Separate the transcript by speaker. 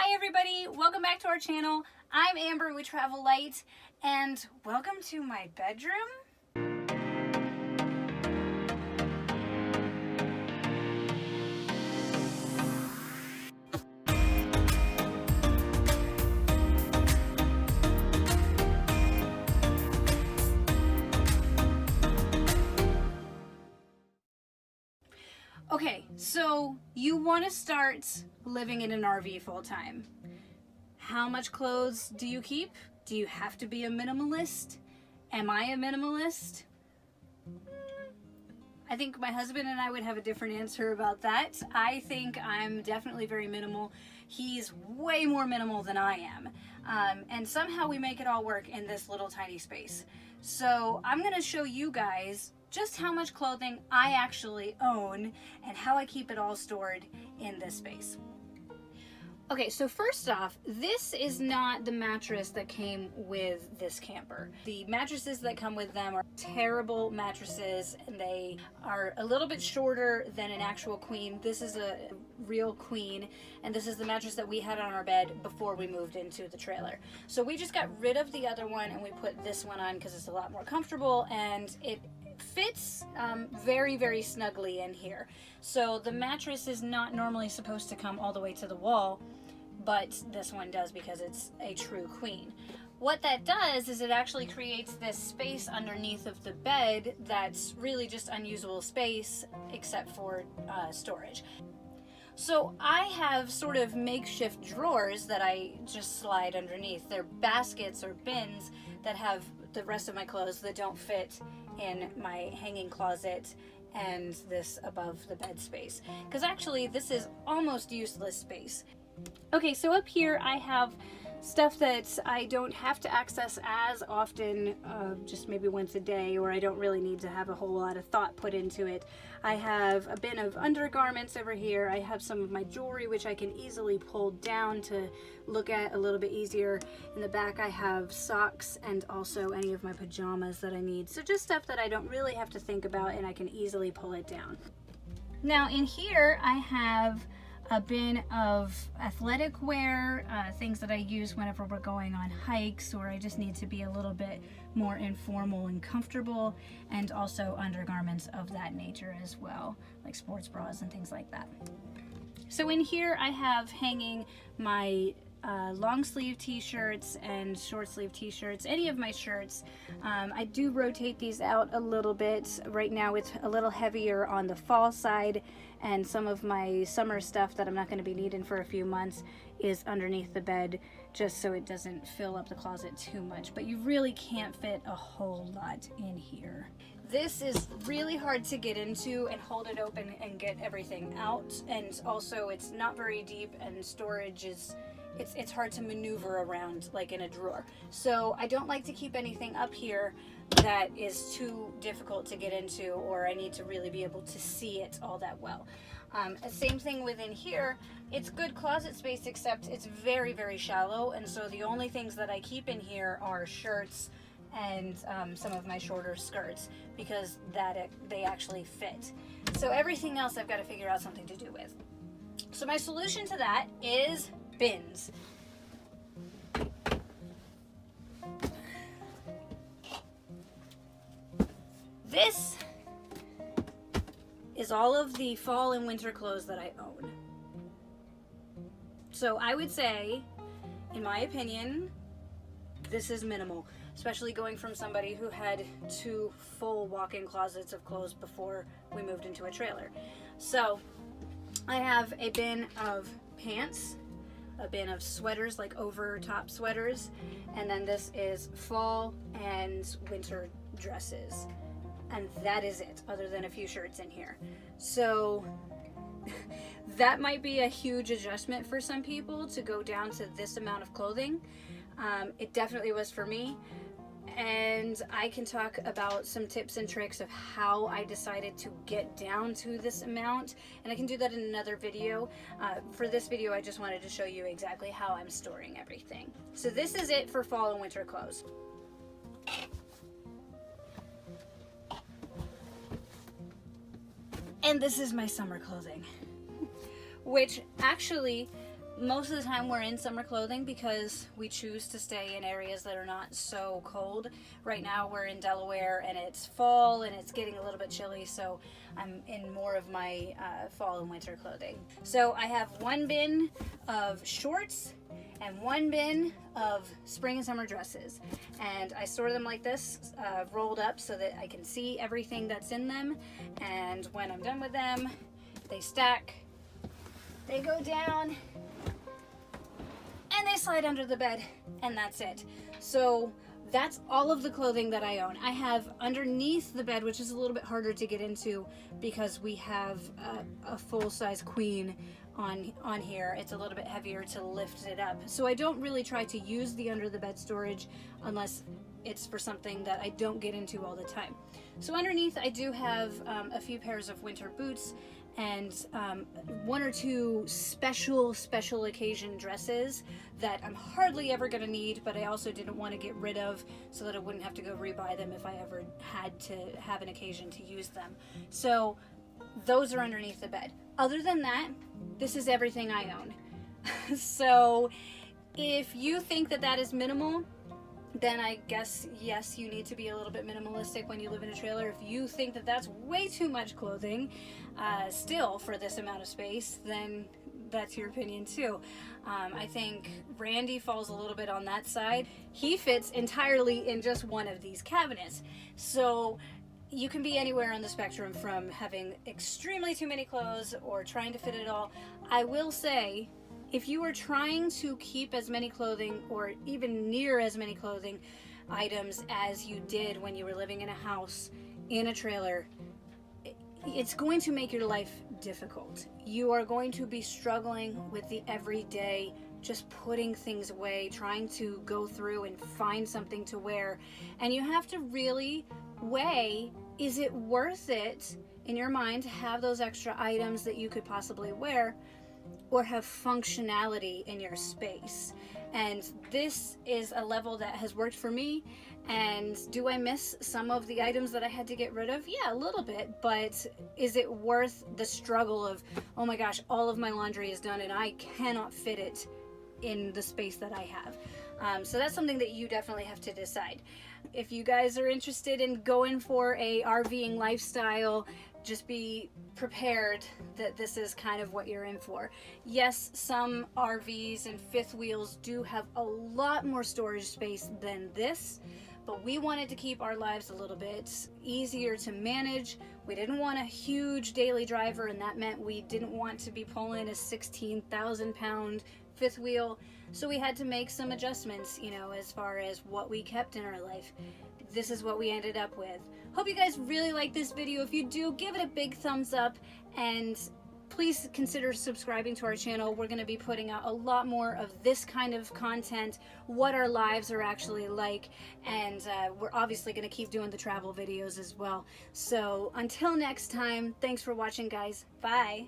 Speaker 1: Hi everybody, welcome back to our channel. I'm Amber with Travel Light, and welcome to my bedroom. Okay, so you want to start living in an RV full time. How much clothes do you keep? Do you have to be a minimalist? Am I a minimalist? I think my husband and I would have a different answer about that. I think I'm definitely very minimal. He's way more minimal than I am. And somehow we make it all work in this little tiny space. So I'm gonna show you guys just how much clothing I actually own and how I keep it all stored in this space. Okay, so first off, this is not the mattress that came with this camper. The mattresses that come with them are terrible mattresses, and they are a little bit shorter than an actual queen. This is a real queen, and this is the mattress that we had on our bed before we moved into the trailer. So we just got rid of the other one and we put this one on because it's a lot more comfortable, and it fits very, very snugly in here. So the mattress is not normally supposed to come all the way to the wall, but this one does because it's a true queen. What that does is it actually creates this space underneath of the bed that's really just unusable space except for storage. So I have sort of makeshift drawers that I just slide underneath. They're baskets or bins that have the rest of my clothes that don't fit in my hanging closet and this above the bed space. Because actually this is almost useless space. Okay, so up here I have stuff that I don't have to access as often, just maybe once a day, or I don't really need to have a whole lot of thought put into it. I have a bin of undergarments over here. I have some of my jewelry which I can easily pull down to look at a little bit easier. In the back I have socks and also any of my pajamas that I need. So just stuff that I don't really have to think about and I can easily pull it down. Now in here I have a bin of athletic wear, things that I use whenever we're going on hikes or I just need to be a little bit more informal and comfortable, and also undergarments of that nature as well, like sports bras and things like that. So in here I have hanging my long sleeve t-shirts and short sleeve t-shirts, any of my shirts. I do rotate these out a little bit. Right now it's a little heavier on the fall side, and some of my summer stuff that I'm not going to be needing for a few months is underneath the bed, just so it doesn't fill up the closet too much. But you really can't fit a whole lot in here. This is really hard to get into and hold it open and get everything out, and also it's not very deep, and storage is it's hard to maneuver around like in a drawer. So I don't like to keep anything up here that is too difficult to get into, or I need to really be able to see it all that well. Same thing within here. It's good closet space, except it's very, very shallow, and so the only things that I keep in here are shirts and some of my shorter skirts, because they actually fit. So everything else I've got to figure out something to do with. So my solution to that is bins. This is all of the fall and winter clothes that I own. So I would say, in my opinion, this is minimal, especially going from somebody who had 2 full walk-in closets of clothes before we moved into a trailer. So I have a bin of pants, a bin of sweaters, like over top sweaters, and then this is fall and winter dresses, and that is it, other than a few shirts in here. So that might be a huge adjustment for some people to go down to this amount of clothing. It definitely was for me, and I can talk about some tips and tricks of how I decided to get down to this amount, and I can do that in another video. For this video I just wanted to show you exactly how I'm storing everything. So this is it for fall and winter clothes. And this is my summer clothing, which actually Most of the time we're in summer clothing because we choose to stay in areas that are not so cold. Right now we're in Delaware and it's fall and it's getting a little bit chilly, so I'm in more of my fall and winter clothing. So I have one bin of shorts and one bin of spring and summer dresses, and I store them like this, rolled up, so that I can see everything that's in them. And when I'm done with them, they stack, they go down, and they slide under the bed, and that's it. So that's all of the clothing that I own. I have underneath the bed, which is a little bit harder to get into because we have a full-size queen on here. It's a little bit heavier to lift it up. So I don't really try to use the under the bed storage unless it's for something that I don't get into all the time. So underneath I do have a few pairs of winter boots and one or two special occasion dresses that I'm hardly ever going to need, but I also didn't want to get rid of so that I wouldn't have to go rebuy them if I ever had to have an occasion to use them. So those are underneath the bed. Other than that, this is everything I own. So if you think that that is minimal, then I guess, yes, you need to be a little bit minimalistic when you live in a trailer. If you think that that's way too much clothing still for this amount of space, then that's your opinion too. I think Randy falls a little bit on that side. He fits entirely in just one of these cabinets. So you can be anywhere on the spectrum, from having extremely too many clothes or trying to fit it all. I will say, if you are trying to keep as many clothing or even near as many clothing items as you did when you were living in a house, in a trailer, it's going to make your life difficult. You are going to be struggling with the everyday, just putting things away, trying to go through and find something to wear. And you have to really weigh, is it worth it in your mind to have those extra items that you could possibly wear, or have functionality in your space? And this is a level that has worked for me. And do I miss some of the items that I had to get rid of? Yeah, a little bit, but is it worth the struggle of, oh my gosh, all of my laundry is done and I cannot fit it in the space that I have? So that's something that you definitely have to decide. If you guys are interested in going for a RVing lifestyle, just be prepared that this is kind of what you're in for. Yes, some RVs and fifth wheels do have a lot more storage space than this, but we wanted to keep our lives a little bit easier to manage. We didn't want a huge daily driver, and that meant we didn't want to be pulling a 16,000 pound fifth wheel. So we had to make some adjustments, you know, as far as what we kept in our life. This is what we ended up with. Hope you guys really like this video. If you do, give it a big thumbs up, and please consider subscribing to our channel. We're going to be putting out a lot more of this kind of content, what our lives are actually like, and we're obviously going to keep doing the travel videos as well. So until next time, thanks for watching, guys. Bye.